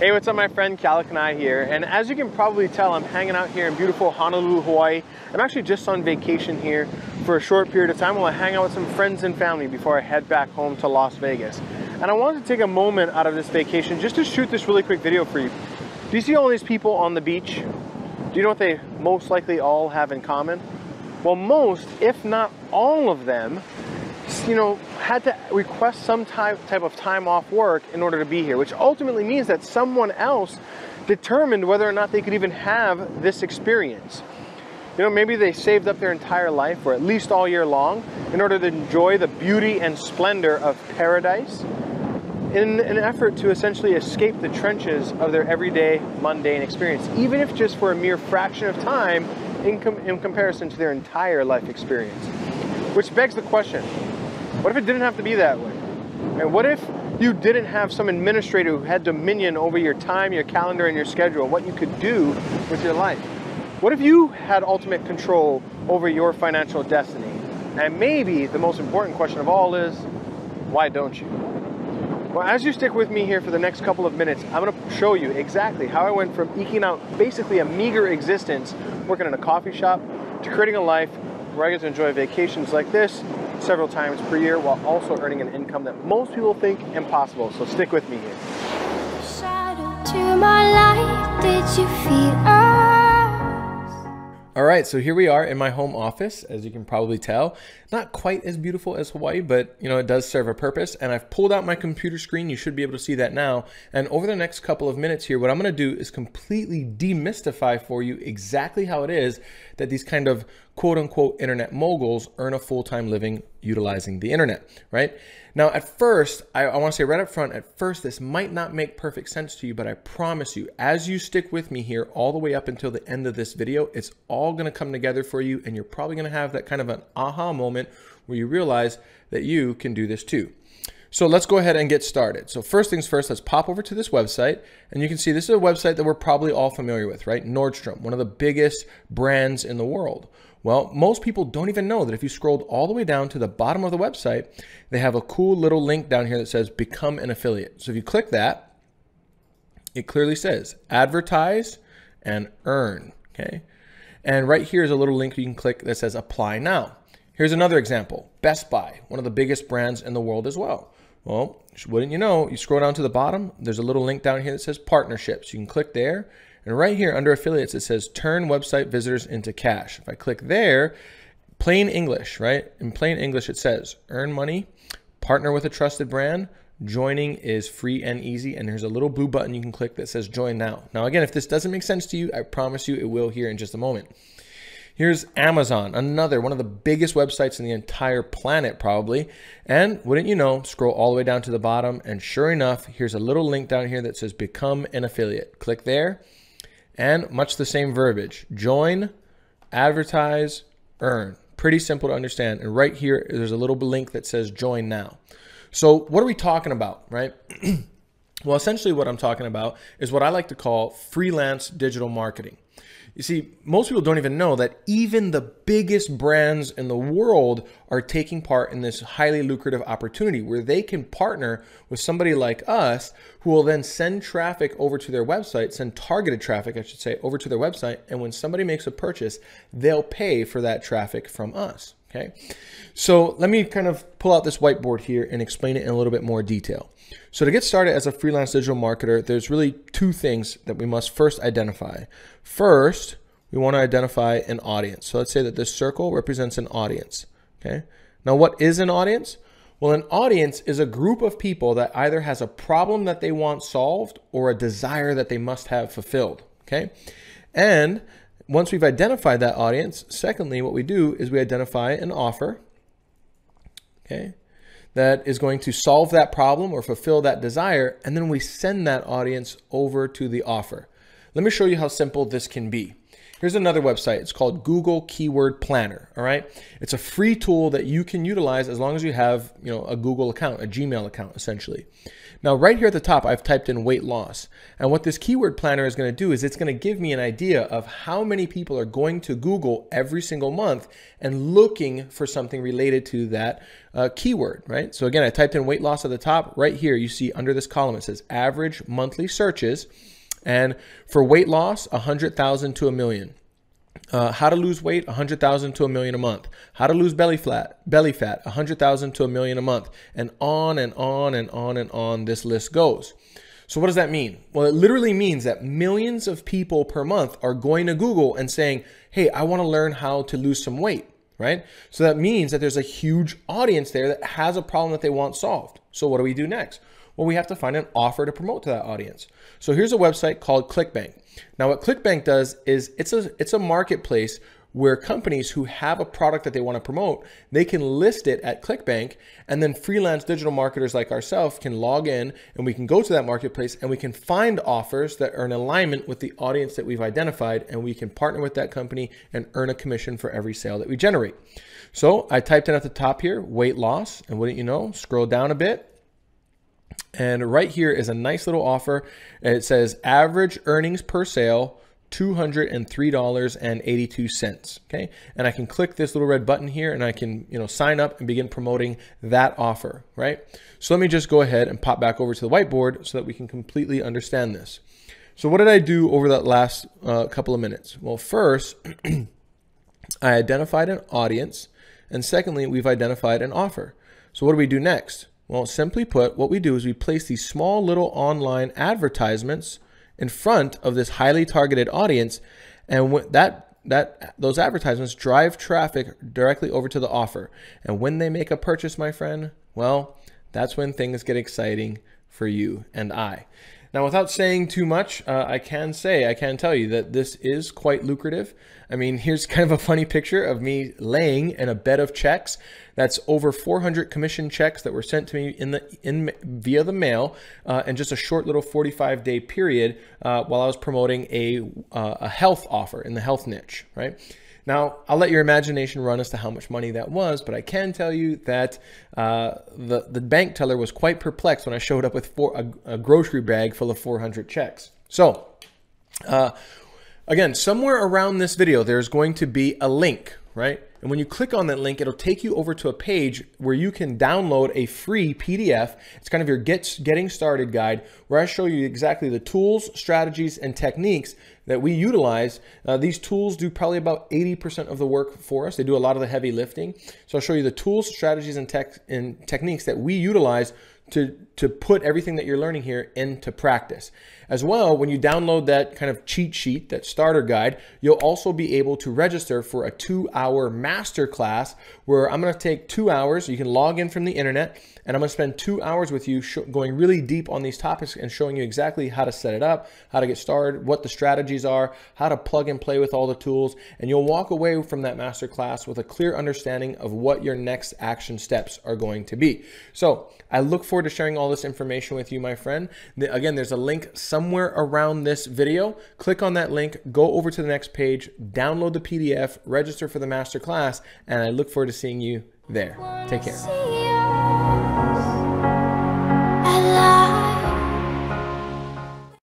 Hey, what's up, my friend? Kalakanai here, and as you can probably tell, I'm hanging out here in beautiful Honolulu, Hawaii. I'm actually just on vacation here for a short period of time while I hang out with some friends and family before I head back home to Las Vegas. And I wanted to take a moment out of this vacation just to shoot this really quick video for you. Do you see all these people on the beach? Do you know what they most likely all have in common? Well, most, if not all of them, had to request some type of time off work in order to be here, which ultimately means that someone else determined whether or not they could even have this experience. Maybe they saved up their entire life, or at least all year long, in order to enjoy the beauty and splendor of paradise in an effort to essentially escape the trenches of their everyday mundane experience, even if just for a mere fraction of time in comparison to their entire life experience. Which begs the question, what if it didn't have to be that way? And what if you didn't have some administrator who had dominion over your time, your calendar, and your schedule, and what you could do with your life? What if you had ultimate control over your financial destiny? And maybe the most important question of all is, why don't you? Well, as you stick with me here for the next couple of minutes, I'm going to show you exactly how I went from eking out basically a meager existence working in a coffee shop to creating a life where I get to enjoy vacations like this several times per year while also earning an income that most people think impossible. So stick with me here. Shadow to my light, did you feel us? All right, so here we are in my home office, as you can probably tell. Not quite as beautiful as Hawaii, but it does serve a purpose. And I've pulled out my computer screen. You should be able to see that now. And over the next couple of minutes here, what I'm going to do is completely demystify for you exactly how it is that these kind of quote unquote internet moguls earn a full-time living utilizing the internet, right? Now, at first, I want to say right up front, at first, this might not make perfect sense to you, but I promise you, as you stick with me here all the way up until the end of this video, it's all going to come together for you, and you're probably going to have that kind of an aha moment where you realize that you can do this too. So let's go ahead and get started. So first things first, let's pop over to this website, and you can see this is a website that we're probably all familiar with, right? Nordstrom, one of the biggest brands in the world. Well, most people don't even know that if you scrolled all the way down to the bottom of the website, they have a cool little link down here that says become an affiliate. So if you click that, it clearly says advertise and earn, okay? And right here is a little link you can click that says apply now. Here's another example, Best Buy, one of the biggest brands in the world as well. Well, wouldn't you know, you scroll down to the bottom, there's a little link down here that says partnerships. You can click there. And right here under affiliates, it says turn website visitors into cash. If I click there, plain English, right? In plain English, it says earn money, partner with a trusted brand, joining is free and easy. And there's a little blue button you can click that says join now. Now, again, if this doesn't make sense to you, I promise you it will here in just a moment. Here's Amazon, another one of the biggest websites in the entire planet probably. And wouldn't you know, scroll all the way down to the bottom. And sure enough, here's a little link down here that says become an affiliate. Click there. And much the same verbiage, join, advertise, earn. Pretty simple to understand. And right here, there's a little link that says join now. So what are we talking about, right? Well, essentially what I'm talking about is what I like to call freelance digital marketing. You see, most people don't even know that even the biggest brands in the world are taking part in this highly lucrative opportunity where they can partner with somebody like us who will then send traffic over to their website, send targeted traffic, I should say, over to their website. And when somebody makes a purchase, they'll pay for that traffic from us. Okay. So let me kind of pull out this whiteboard here and explain it in a little bit more detail. So to get started as a freelance digital marketer, there's really two things that we must first identify. First, we want to identify an audience. So let's say that this circle represents an audience. Okay. Now, what is an audience? Well, an audience is a group of people that either has a problem that they want solved or a desire that they must have fulfilled. Okay. And once we've identified that audience, secondly, what we do is we identify an offer, okay, that is going to solve that problem or fulfill that desire, and then we send that audience over to the offer. Let me show you how simple this can be. Here's another website. It's called Google Keyword Planner. All right. It's a free tool that you can utilize as long as you have, a Google account, a Gmail account, essentially. Now, right here at the top, I've typed in weight loss. And what this keyword planner is going to do is it's going to give me an idea of how many people are going to Google every single month and looking for something related to that keyword, right? So again, I typed in weight loss at the top. Right here, you see under this column, it says average monthly searches. And for weight loss, 100,000 to 1 million. How to lose weight, 100,000 to 1 million a month. How to lose belly fat, 100,000 to 1 million a month. And on and on and on and on this list goes. So what does that mean? Well, it literally means that millions of people per month are going to Google and saying, hey, I want to learn how to lose some weight, right? So that means that there's a huge audience there that has a problem that they want solved. So what do we do next? Well, we have to find an offer to promote to that audience. So here's a website called ClickBank. Now, what ClickBank does is it's a marketplace where companies who have a product that they want to promote, they can list it at ClickBank, and then freelance digital marketers like ourselves can log in and we can go to that marketplace and we can find offers that are in alignment with the audience that we've identified, and we can partner with that company and earn a commission for every sale that we generate. So I typed in at the top here, weight loss, and wouldn't you know, scroll down a bit. And right here is a nice little offer. It says average earnings per sale, $203.82. Okay. And I can click this little red button here and I can, sign up and begin promoting that offer, right? So let me just go ahead and pop back over to the whiteboard so that we can completely understand this. So what did I do over that last couple of minutes? Well, first, I identified an audience, and secondly, we've identified an offer. So what do we do next? Well, simply put, what we do is we place these small little online advertisements in front of this highly targeted audience, and those advertisements drive traffic directly over to the offer. And when they make a purchase, my friend, well, that's when things get exciting for you and I. Now, without saying too much, I can tell you that this is quite lucrative. I mean, here's kind of a funny picture of me laying in a bed of checks. That's over 400 commission checks that were sent to me via the mail in just a short little 45-day period while I was promoting a health offer in the health niche, right? Now, I'll let your imagination run as to how much money that was, but I can tell you that the bank teller was quite perplexed when I showed up with a grocery bag full of 400 checks. So, again, somewhere around this video, there's going to be a link, right? And when you click on that link, it'll take you over to a page where you can download a free PDF. It's kind of your getting started guide, where I show you exactly the tools, strategies, and techniques that we utilize. These tools do probably about 80% of the work for us. They do a lot of the heavy lifting. So I'll show you the tools, strategies, and techniques that we utilize to put everything that you're learning here into practice. As well, when you download that kind of cheat sheet, that starter guide, you'll also be able to register for a 2-hour masterclass where I'm going to take 2 hours. You can log in from the internet, and I'm going to spend 2 hours with you going really deep on these topics and showing you exactly how to set it up, how to get started, what the strategies are, how to plug and play with all the tools. And you'll walk away from that masterclass with a clear understanding of what your next action steps are going to be. So I look forward to sharing all this information with you, my friend. Again, there's a link somewhere around this video. Click on that link, go over to the next page, download the PDF, register for the masterclass, and I look forward to seeing you there. Take care.